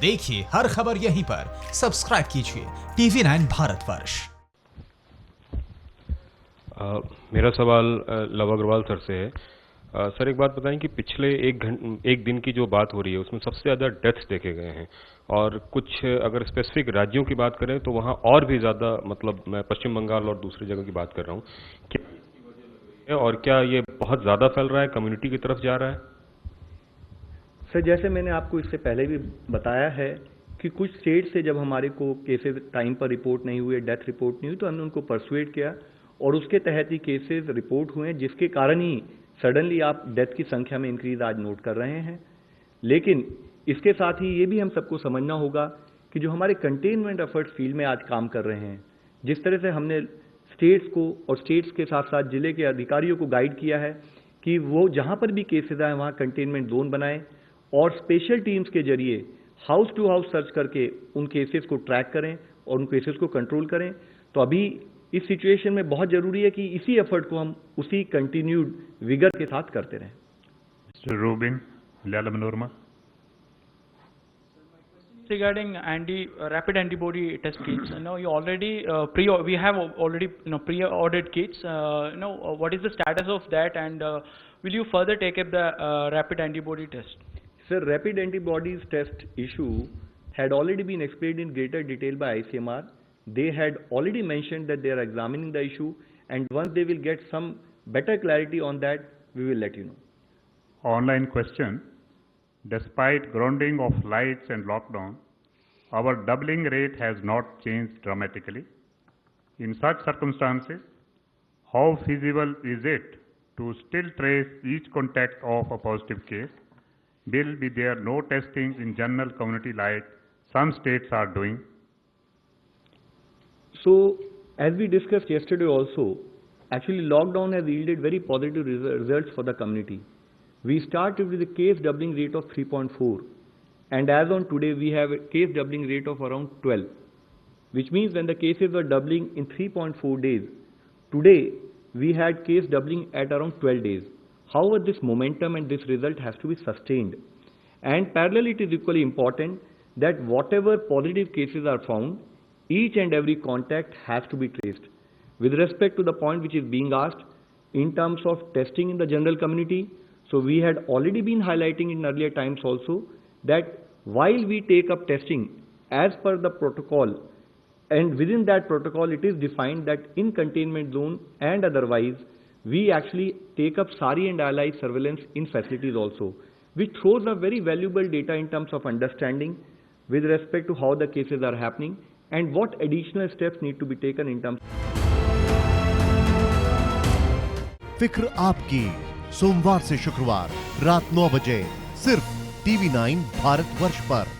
देखिए हर खबर यहीं पर। सब्सक्राइब कीजिए TV9 भारतवर्ष। मेरा सवाल लव अग्रवाल सर से है। सर एक बात बताएं कि पिछले एक दिन की जो बात हो रही है उसमें सबसे ज़्यादा डेथ्स देखे गए हैं, और कुछ अगर स्पेसिफिक राज्यों की बात करें तो वहाँ और भी ज़्यादा, मतलब मैं पश्चिम बंगाल और दूसरी जगह की बात कर रहा हूँ। क्या इसकी वजह लग रही है और क्या ये बहुत ज़्यादा फैल रहा है, कम्युनिटी की तरफ जा रहा है? सर, जैसे मैंने आपको इससे पहले भी बताया है कि कुछ स्टेट से जब हमारे को केसेस टाइम पर रिपोर्ट नहीं हुए, डेथ रिपोर्ट नहीं हुई, तो हमने उनको परसुएट किया और उसके तहत ही केसेस रिपोर्ट हुए, जिसके कारण ही सडनली आप डेथ की संख्या में इंक्रीज आज नोट कर रहे हैं। लेकिन इसके साथ ही ये भी हम सबको समझना होगा कि जो हमारे कंटेनमेंट एफर्ट्स फील्ड में आज काम कर रहे हैं, जिस तरह से हमने स्टेट्स को और स्टेट्स के साथ साथ जिले के अधिकारियों को गाइड किया है कि वो जहाँ पर भी केसेस आए वहाँ कंटेनमेंट जोन बनाएं और स्पेशल टीम्स के जरिए हाउस टू हाउस सर्च करके उन केसेस को ट्रैक करें और उन केसेस को कंट्रोल करें। तो अभी इस सिचुएशन में बहुत जरूरी है कि इसी एफर्ट को हम उसी कंटिन्यूड विगर के साथ करते रहें। Mr. Rubin Lalamanurma. Regarding rapid antibody test kits, you already we have already pre-ordered kits. What is the status of that, and will you further take up the rapid antibody test? Sir, rapid antibodies test issue had already been explained in greater detail by ICMR. They had already mentioned that they are examining the issue, and once they will get some better clarity on that, we will let you know. Online question. Despite grounding of lights and lockdown, our doubling rate has not changed dramatically. In such circumstances, how feasible is it to still trace each contact of a positive case? Will be there no testing in general community like some states are doing? So, as we discussed yesterday also, actually lockdown has yielded very positive results for the community. We started with a case doubling rate of 3.4, and as on today we have a case doubling rate of around 12, which means when the cases were doubling in 3.4 days, today we had case doubling at around 12 days. However, this momentum and this result has to be sustained, and parallel it is equally important that whatever positive cases are found, each and every contact has to be traced. With respect to the point which is being asked in terms of testing in the general community, so we had already been highlighting in earlier times also that while we take up testing as per the protocol, and within that protocol it is defined that in containment zone and otherwise we actually take up SARI and allied surveillance in facilities also, which throws a very valuable data in terms of understanding with respect to how the cases are happening and what additional steps need to be taken in terms. फिक्र आपकी, सोमवार से शुक्रवार रात 9 बजे सिर्फ TV9 Bharatvarsh पर।